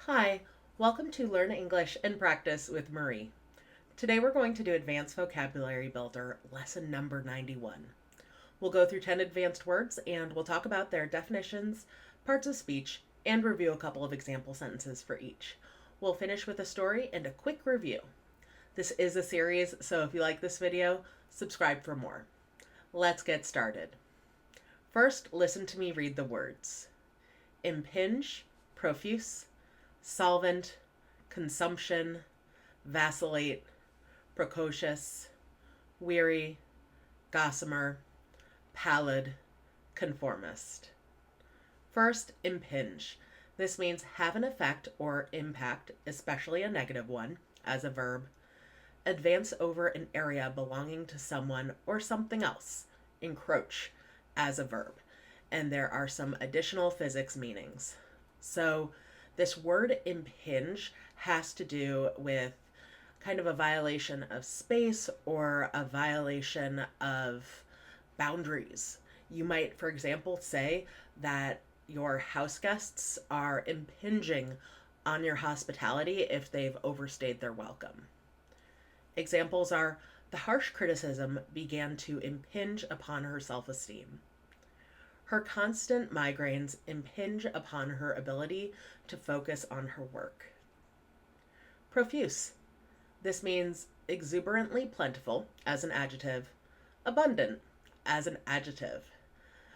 Hi, welcome to Learn English and Practice with Marie. Today we're going to do Advanced Vocabulary Builder, lesson number 91. We'll go through 10 advanced words and we'll talk about their definitions, parts of speech, and review a couple of example sentences for each. We'll finish with a story and a quick review. This is a series, so if you like this video, subscribe for more. Let's get started. First, listen to me read the words. Impinge, profuse, solvent, consumption, vacillate, precocious, weary, gossamer, pallid, conformist. First, impinge. This means have an effect or impact, especially a negative one, as a verb. Advance over an area belonging to someone or something else, encroach, as a verb. And there are some additional physics meanings. So, this word impinge has to do with kind of a violation of space or a violation of boundaries. You might, for example, say that your house guests are impinging on your hospitality if they've overstayed their welcome. Examples are the harsh criticism began to impinge upon her self-esteem. Her constant migraines impinge upon her ability to focus on her work. Profuse. This means exuberantly plentiful as an adjective, abundant as an adjective.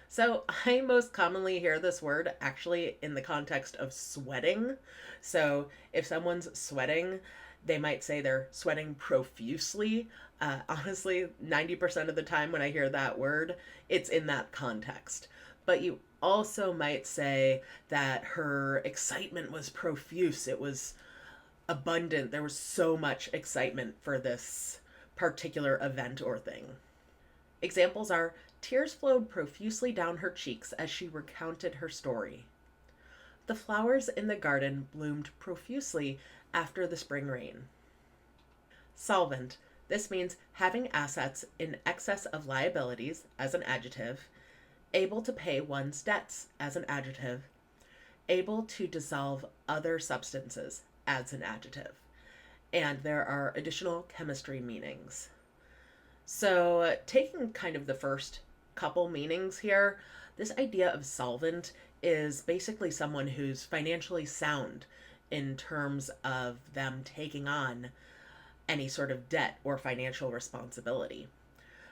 So I most commonly hear this word actually in the context of sweating. So if someone's sweating, they might say they're sweating profusely. Honestly, 90% of the time when I hear that word, it's in that context. But you also might say that her excitement was profuse. It was abundant. There was so much excitement for this particular event or thing. Examples are tears flowed profusely down her cheeks as she recounted her story. The flowers in the garden bloomed profusely after the spring rain. Solvent. This means having assets in excess of liabilities as an adjective, able to pay one's debts as an adjective, able to dissolve other substances as an adjective. And there are additional chemistry meanings. So, taking kind of the first couple meanings here, this idea of solvent is basically someone who's financially sound in terms of them taking on any sort of debt or financial responsibility.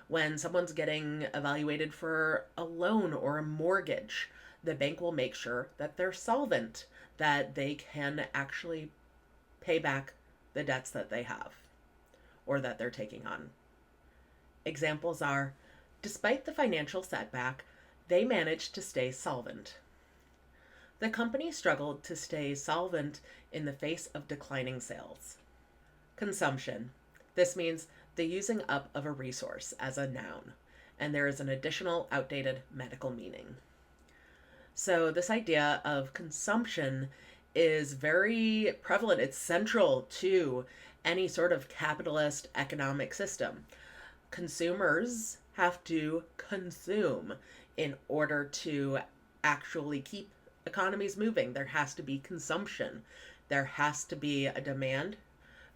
When someone's getting evaluated for a loan or a mortgage, the bank will make sure that they're solvent, that they can actually pay back the debts that they have or that they're taking on. Examples are, despite the financial setback, they managed to stay solvent. The company struggled to stay solvent in the face of declining sales. Consumption. This means the using up of a resource as a noun, and there is an additional outdated medical meaning. So this idea of consumption is very prevalent. It's central to any sort of capitalist economic system. Consumers have to consume in order to actually keep economies moving. There has to be consumption. There has to be a demand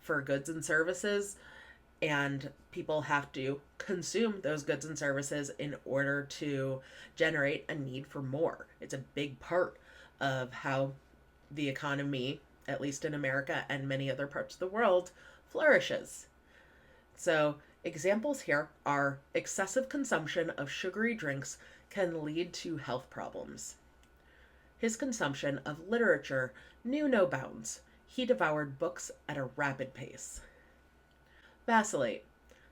for goods and services, and people have to consume those goods and services in order to generate a need for more. It's a big part of how the economy, at least in America and many other parts of the world, flourishes. So, examples here are excessive consumption of sugary drinks can lead to health problems. His consumption of literature knew no bounds. He devoured books at a rapid pace. Vacillate.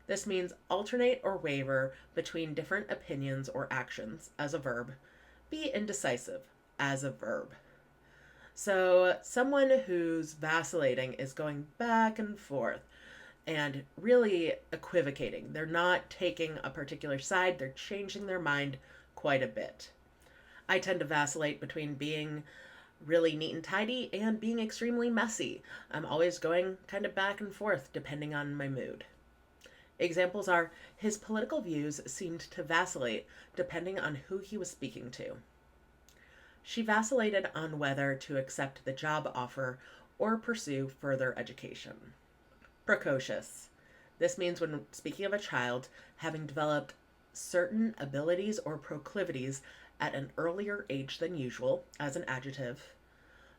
This means alternate or waver between different opinions or actions as a verb. Be indecisive as a verb. So, someone who's vacillating is going back and forth and really equivocating. They're not taking a particular side, they're changing their mind quite a bit. I tend to vacillate between being really neat and tidy and being extremely messy. I'm always going kind of back and forth depending on my mood. Examples are his political views seemed to vacillate depending on who he was speaking to. She vacillated on whether to accept the job offer or pursue further education. Precocious. This means when speaking of a child having developed certain abilities or proclivities at an earlier age than usual, as an adjective,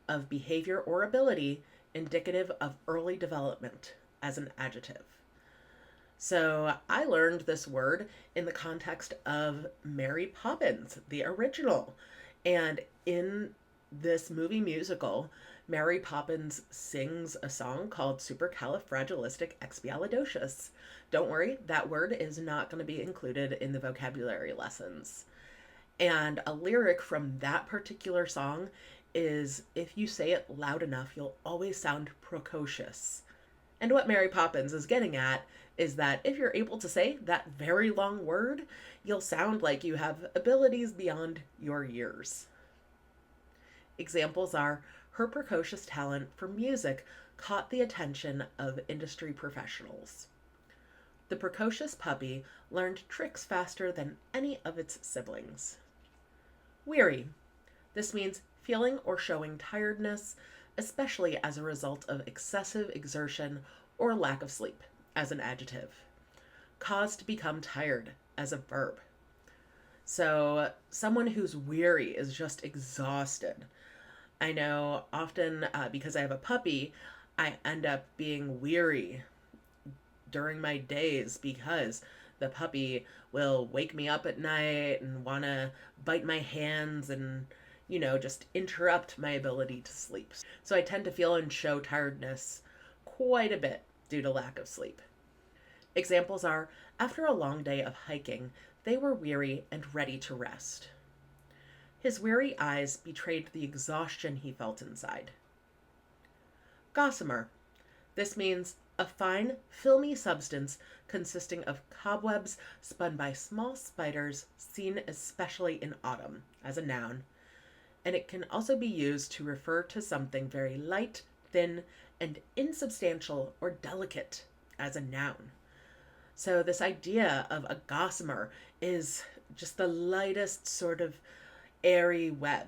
of behavior or ability indicative of early development, as an adjective. So I learned this word in the context of Mary Poppins, the original. And in this movie musical, Mary Poppins sings a song called Supercalifragilisticexpialidocious. Don't worry, that word is not going to be included in the vocabulary lessons. And a lyric from that particular song is, if you say it loud enough, you'll always sound precocious. And what Mary Poppins is getting at is that if you're able to say that very long word, you'll sound like you have abilities beyond your years. Examples are, her precocious talent for music caught the attention of industry professionals. The precocious puppy learned tricks faster than any of its siblings. Weary. This means feeling or showing tiredness, especially as a result of excessive exertion or lack of sleep, as an adjective. Cause to become tired, as a verb. So, someone who's weary is just exhausted. I know often because I have a puppy, I end up being weary during my days because the puppy will wake me up at night and want to bite my hands and, just interrupt my ability to sleep. So I tend to feel and show tiredness quite a bit due to lack of sleep. Examples are, after a long day of hiking, they were weary and ready to rest. His weary eyes betrayed the exhaustion he felt inside. Gossamer. This means a fine, filmy substance consisting of cobwebs spun by small spiders, seen especially in autumn, as a noun. And it can also be used to refer to something very light, thin, and insubstantial or delicate, as a noun. So this idea of a gossamer is just the lightest sort of airy web.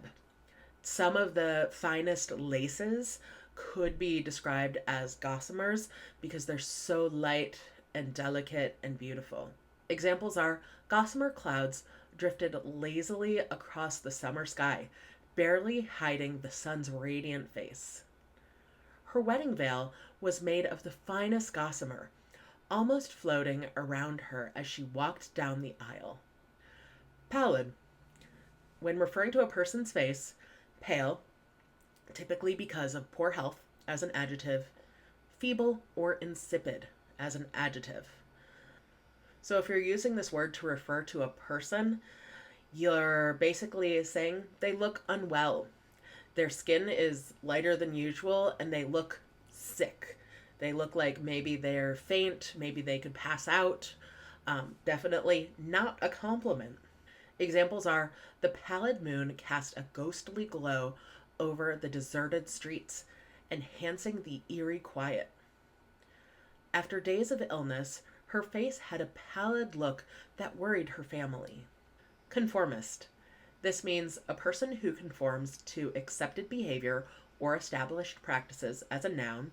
Some of the finest laces could be described as gossamers because they're so light and delicate and beautiful. Examples are, gossamer clouds drifted lazily across the summer sky, barely hiding the sun's radiant face. Her wedding veil was made of the finest gossamer, almost floating around her as she walked down the aisle. Pallid. When referring to a person's face, pale, typically because of poor health, as an adjective, feeble or insipid, as an adjective. So if you're using this word to refer to a person, you're basically saying they look unwell. Their skin is lighter than usual and they look sick. They look like maybe they're faint, maybe they could pass out. Definitely not a compliment. Examples are, the pallid moon cast a ghostly glow over the deserted streets, enhancing the eerie quiet. After days of illness, her face had a pallid look that worried her family. Conformist. This means a person who conforms to accepted behavior or established practices, as a noun,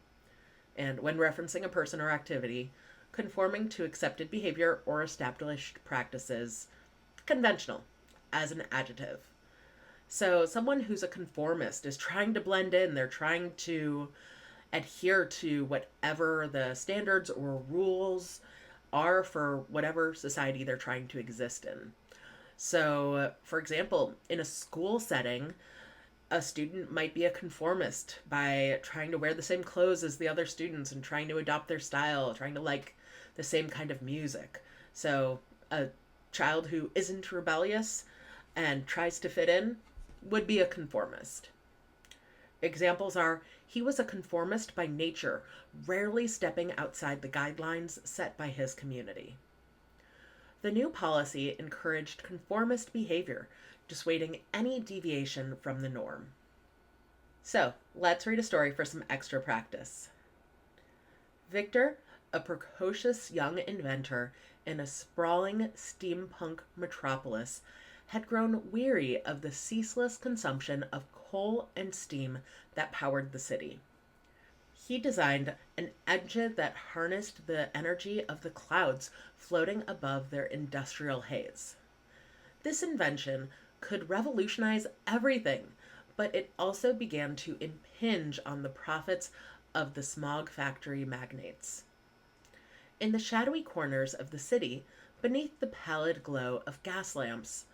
and when referencing a person or activity, conforming to accepted behavior or established practices, conventional, as an adjective. So someone who's a conformist is trying to blend in, they're trying to adhere to whatever the standards or rules are for whatever society they're trying to exist in. So, for example, in a school setting, a student might be a conformist by trying to wear the same clothes as the other students and trying to adopt their style, trying to like the same kind of music. So, a child who isn't rebellious and tries to fit in would be a conformist. Examples are, he was a conformist by nature, rarely stepping outside the guidelines set by his community. The new policy encouraged conformist behavior, dissuading any deviation from the norm. So, let's read a story for some extra practice. Victor, a precocious young inventor in a sprawling steampunk metropolis, had grown weary of the ceaseless consumption of coal and steam that powered the city. He designed an engine that harnessed the energy of the clouds floating above their industrial haze. This invention could revolutionize everything, but it also began to impinge on the profits of the smog factory magnates. In the shadowy corners of the city, beneath the pallid glow of gas lamps,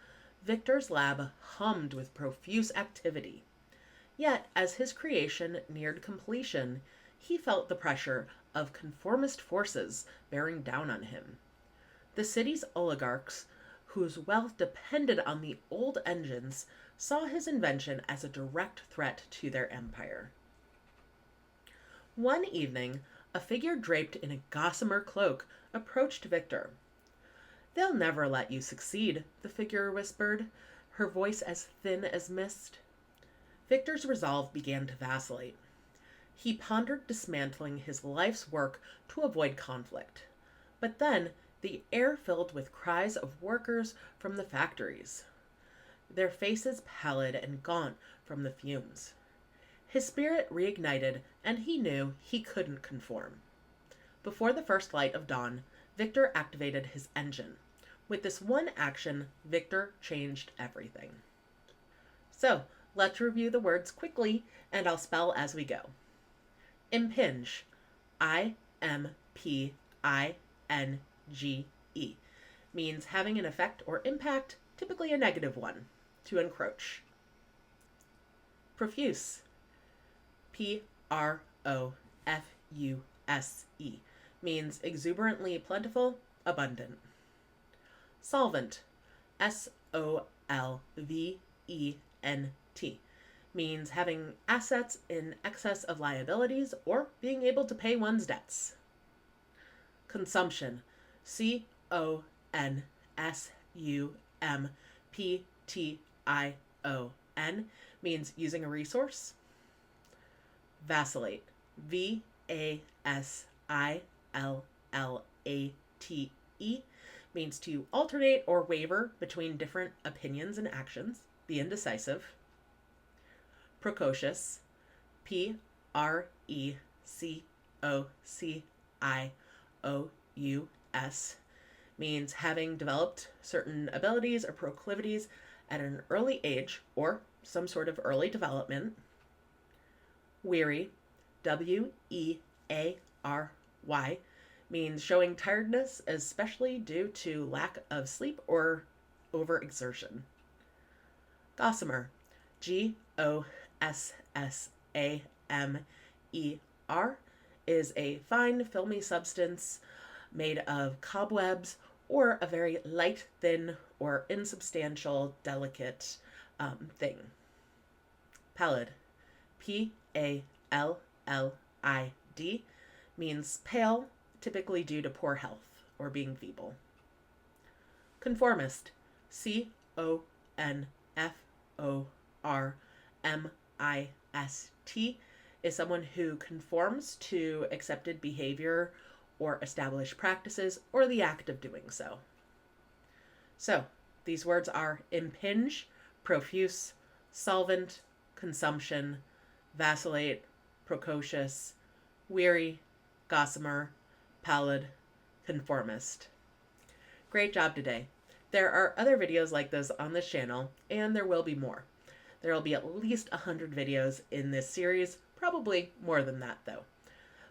Victor's lab hummed with profuse activity. Yet, as his creation neared completion, he felt the pressure of conformist forces bearing down on him. The city's oligarchs, whose wealth depended on the old engines, saw his invention as a direct threat to their empire. One evening, a figure draped in a gossamer cloak approached Victor. "They'll never let you succeed," the figure whispered, her voice as thin as mist. Victor's resolve began to vacillate. He pondered dismantling his life's work to avoid conflict. But then the air filled with cries of workers from the factories, their faces pallid and gaunt from the fumes. His spirit reignited, and he knew he couldn't conform. Before the first light of dawn, Victor activated his engine. With this one action, Victor changed everything. So, let's review the words quickly, and I'll spell as we go. Impinge, I-M-P-I-N-G-E, means having an effect or impact, typically a negative one, to encroach. Profuse, P-R-O-F-U-S-E, means exuberantly plentiful, abundant. Solvent, S-O-L-V-E-N-T, means having assets in excess of liabilities or being able to pay one's debts. Consumption, C-O-N-S-U-M-P-T-I-O-N, means using a resource. Vacillate, V-A-S-I-L-L-A-T-E, means to alternate or waver between different opinions and actions, be indecisive. Precocious, P-R-E-C-O-C-I-O-U-S, means having developed certain abilities or proclivities at an early age or some sort of early development. Weary, W-E-A-R-Y, means showing tiredness, especially due to lack of sleep or overexertion. Gossamer, G-O-S-S-A-M-E-R, is a fine, filmy substance made of cobwebs or a very light, thin, or insubstantial, delicate thing. Pallid, P-A-L-L-I-D, means pale, typically due to poor health or being feeble. Conformist, C-O-N-F-O-R-M-I-S-T, is someone who conforms to accepted behavior or established practices or the act of doing so. So, these words are impinge, profuse, solvent, consumption, vacillate, precocious, weary, gossamer, pallid, conformist. Great job today. There are other videos like this on this channel, and there will be more. There will be at least 100 videos in this series, probably more than that though.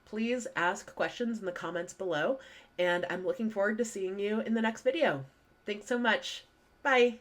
Please ask questions in the comments below, and I'm looking forward to seeing you in the next video. Thanks so much. Bye.